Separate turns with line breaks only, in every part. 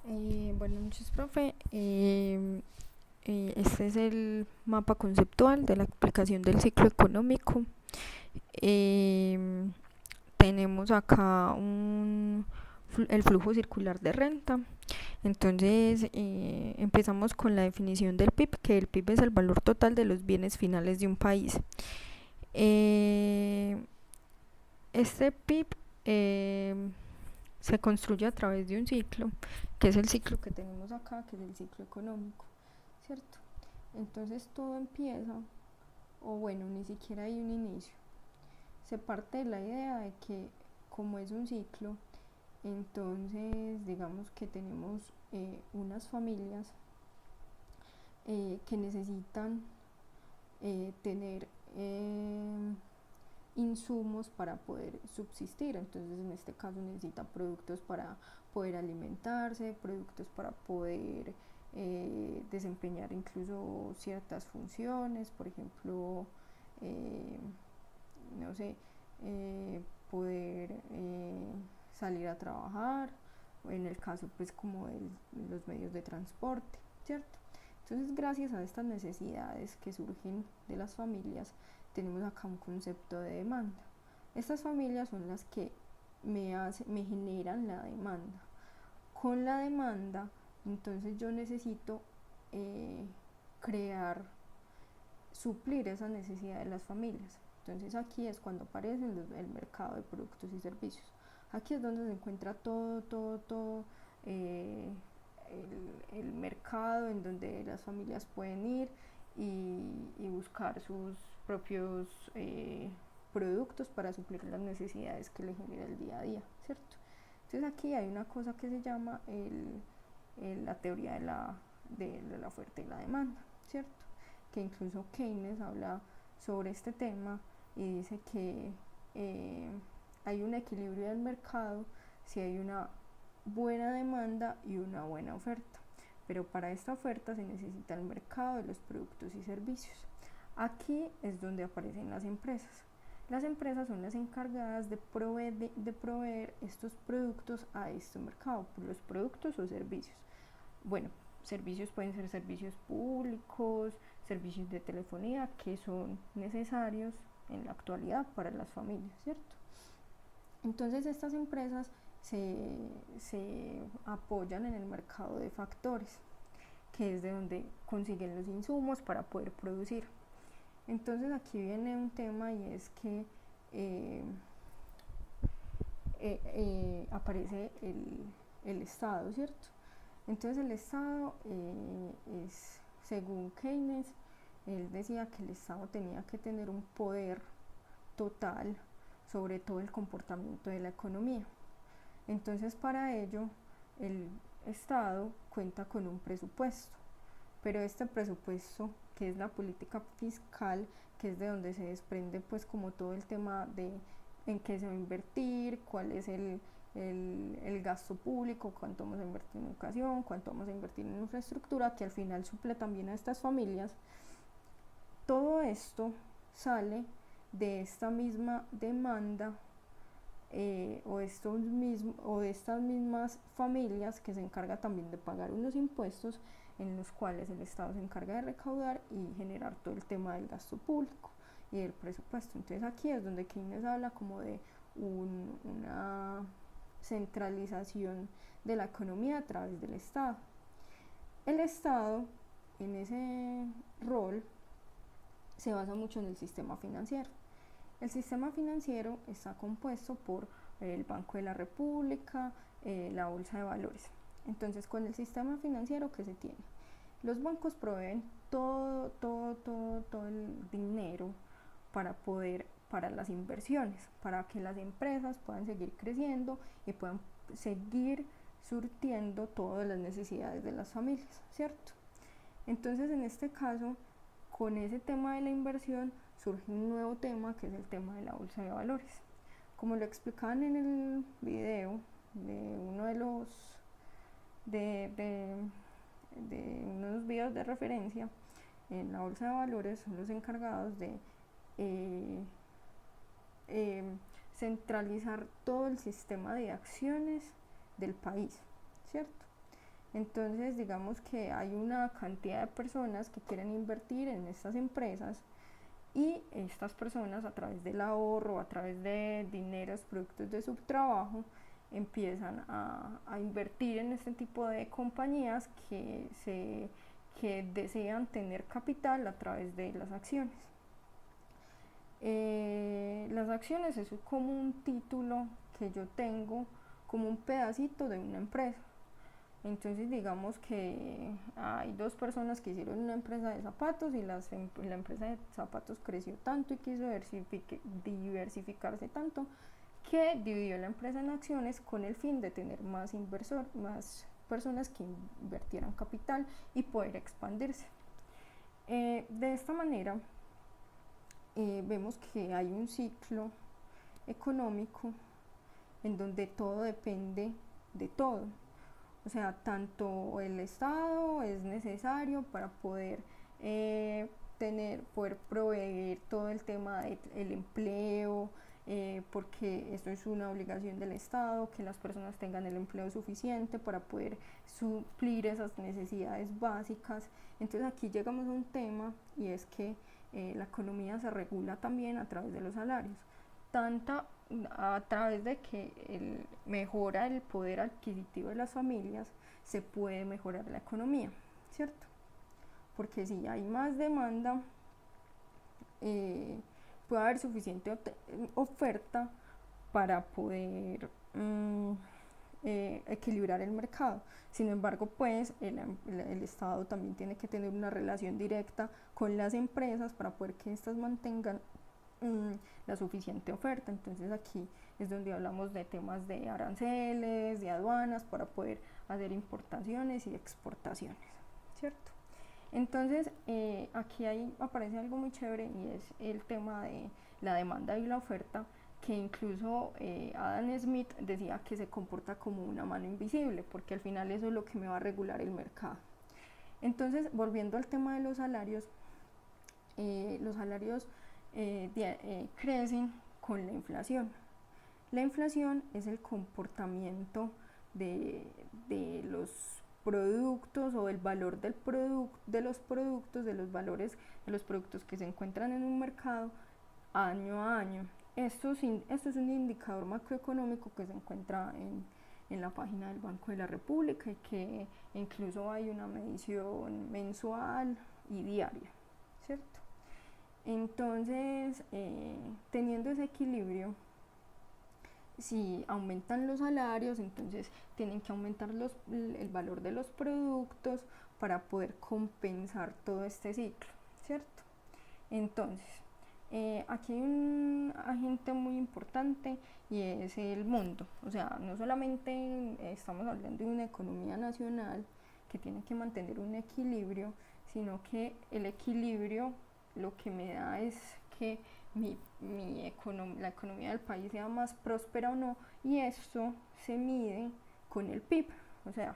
Buenas noches, profe. Este es el mapa conceptual de la aplicación del ciclo económico. Em, Tenemos acá el flujo circular de renta. Entonces, empezamos con la definición del PIB, que el PIB es el valor total de los bienes finales de un país. Eh, este PIB se construye a través de un ciclo, que es el ciclo que tenemos acá, que es el ciclo económico, ¿cierto? Entonces todo empieza, o bueno, ni siquiera hay un inicio. Se parte de la idea de que como es un ciclo, entonces digamos que tenemos unas familias que necesitan tener insumos para poder subsistir. Entonces en este caso necesita productos para poder alimentarse, productos para poder desempeñar incluso ciertas funciones, por ejemplo, eh, no sé, poder salir a trabajar, o en el caso pues como de los medios de transporte, ¿cierto? Entonces gracias a estas necesidades que surgen de las familias, tenemos acá un concepto de demanda. Estas familias son las que me generan la demanda. Con la demanda, entonces yo necesito eh, crear, suplir esa necesidad de las familias. Entonces aquí es cuando aparece el mercado de productos y servicios. Aquí es donde se encuentra todo eh, el mercado en donde las familias pueden ir y buscar sus propios productos para suplir las necesidades que le genera el día a día, ¿cierto? Entonces aquí hay una cosa que se llama la teoría de la oferta y la demanda, ¿cierto? Que incluso Keynes habla sobre este tema y dice que eh, hay un equilibrio del mercado si hay una buena demanda y una buena oferta. Pero para esta oferta se necesita el mercado de los productos y servicios. Aquí es donde aparecen las empresas. Las empresas son las encargadas de proveer estos productos a este mercado, por los productos o servicios. Bueno, servicios pueden ser servicios públicos, servicios de telefonía que son necesarios en la actualidad para las familias, ¿cierto? Entonces estas empresas se apoyan en el mercado de factores, que es de donde consiguen los insumos para poder producir. Entonces aquí viene un tema y es que eh, aparece el Estado, ¿cierto? Entonces el Estado es, según Keynes, él decía que el Estado tenía que tener un poder total sobre todo el comportamiento de la economía. Entonces para ello el Estado cuenta con un presupuesto, pero este presupuesto, que es la política fiscal, que es de donde se desprende pues como todo el tema de en qué se va a invertir, cuál es el gasto público, cuánto vamos a invertir en educación, cuánto vamos a invertir en infraestructura, que al final suple también a estas familias. Todo esto sale de esta misma demanda o de estas mismas familias que se encarga también de pagar unos impuestos en los cuales el Estado se encarga de recaudar y generar todo el tema del gasto público y del presupuesto. Entonces aquí es donde Keynes habla como de una centralización de la economía a través del Estado. El Estado en ese rol se basa mucho en el sistema financiero. El sistema financiero está compuesto por el Banco de la República, la Bolsa de Valores. Entonces, con el sistema financiero que se tiene, los bancos proveen todo el dinero para las inversiones, para que las empresas puedan seguir creciendo y puedan seguir surtiendo todas las necesidades de las familias, ¿cierto? Entonces, en este caso, con ese tema de la inversión surge un nuevo tema que es el tema de la bolsa de valores. Como lo explicaban en el video de uno de, de unos videos de referencia, en la bolsa de valores son los encargados de eh, eh, centralizar todo el sistema de acciones del país, ¿cierto? Entonces, digamos que hay una cantidad de personas que quieren invertir en estas empresas y estas personas, a través del ahorro, a través de dineros, productos de su trabajo, empiezan a invertir en este tipo de compañías que desean tener capital a través de las acciones. Las acciones es como un título que yo tengo, como un pedacito de una empresa. Entonces digamos que hay dos personas que hicieron una empresa de zapatos y la empresa de zapatos creció tanto y quiso diversificarse tanto que dividió la empresa en acciones con el fin de tener más más personas que invirtieran capital y poder expandirse. De esta manera vemos que hay un ciclo económico en donde todo depende de todo. O sea, tanto el Estado es necesario para poder poder proveer todo el tema del empleo, porque esto es una obligación del Estado, que las personas tengan el empleo suficiente para poder suplir esas necesidades básicas. Entonces aquí llegamos a un tema, y es que la economía se regula también a través de los salarios, tanta a través de que mejora el poder adquisitivo de las familias, se puede mejorar la economía, ¿cierto? Porque si hay más demanda, puede haber suficiente oferta para poder equilibrar el mercado. Sin embargo, pues el Estado también tiene que tener una relación directa con las empresas para poder que éstas mantengan la suficiente oferta. Entonces aquí es donde hablamos de temas de aranceles, de aduanas, para poder hacer importaciones y exportaciones, ¿cierto? Entonces aquí aparece algo muy chévere, y es el tema de la demanda y la oferta, que incluso Adam Smith decía que se comporta como una mano invisible, porque al final eso es lo que me va a regular el mercado. Entonces, volviendo al tema de los salarios crecen con la inflación. La inflación es el comportamiento de los productos, o el valor de los productos, de los valores de los productos que se encuentran en un mercado año a año. Esto es un indicador macroeconómico que se encuentra en la página del Banco de la República, y que incluso hay una medición mensual y diaria, ¿cierto? Entonces, teniendo ese equilibrio, si aumentan los salarios, entonces tienen que aumentar el valor de los productos para poder compensar todo este ciclo, ¿cierto? Entonces, aquí hay un agente muy importante, y es el mundo. O sea, no solamente estamos hablando de una economía nacional que tiene que mantener un equilibrio, sino que el equilibrio lo que me da es que la economía del país sea más próspera o no, y esto se mide con el PIB. O sea,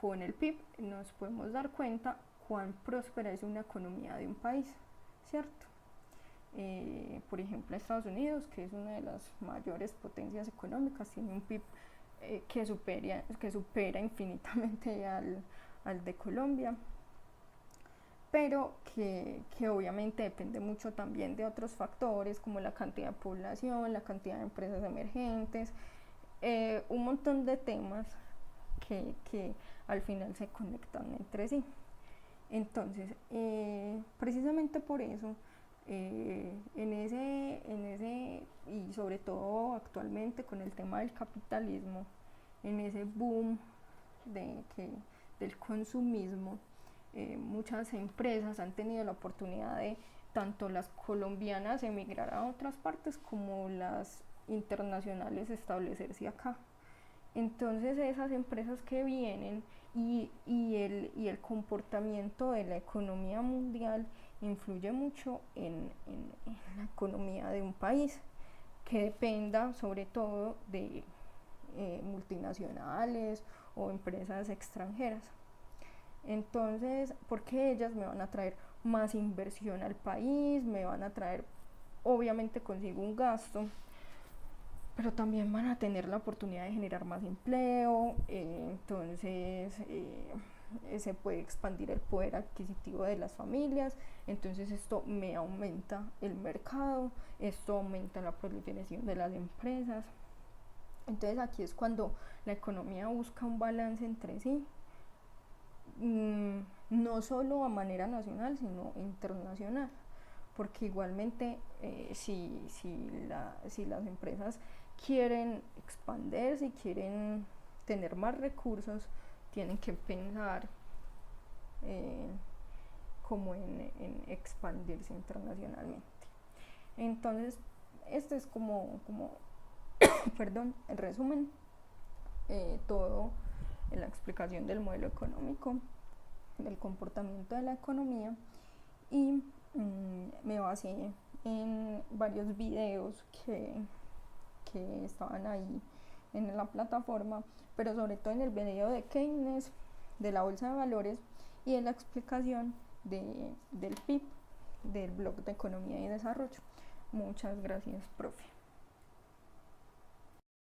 con el PIB nos podemos dar cuenta cuán próspera es una economía de un país, ¿cierto? Por ejemplo, Estados Unidos, que es una de las mayores potencias económicas, tiene un PIB que supera infinitamente al de Colombia, pero que obviamente depende mucho también de otros factores, como la cantidad de población, la cantidad de empresas emergentes, un montón de temas que al final se conectan entre sí. Entonces, precisamente por eso, y sobre todo actualmente con el tema del capitalismo, en ese boom del consumismo, muchas empresas han tenido la oportunidad de, tanto las colombianas, emigrar a otras partes, como las internacionales establecerse acá. Entonces esas empresas que vienen, y el comportamiento de la economía mundial influye mucho en la economía de un país, que dependa sobre todo de multinacionales o empresas extranjeras. Entonces, porque ellas me van a traer más inversión al país, me van a traer obviamente consigo un gasto, pero también van a tener la oportunidad de generar más empleo, entonces se puede expandir el poder adquisitivo de las familias, entonces esto me aumenta el mercado, esto aumenta la proliferación de las empresas. Entonces aquí es cuando la economía busca un balance entre sí, no solo a manera nacional, sino internacional, porque igualmente si las empresas quieren expandirse y quieren tener más recursos, tienen que pensar eh, como en expandirse internacionalmente. Entonces, este es como perdón, en resumen, todo en la explicación del modelo económico, del comportamiento de la economía, y me basé en varios videos que estaban ahí en la plataforma, pero sobre todo en el video de Keynes, de la bolsa de valores y en la explicación del PIB, del blog de economía y desarrollo. Muchas gracias, profe.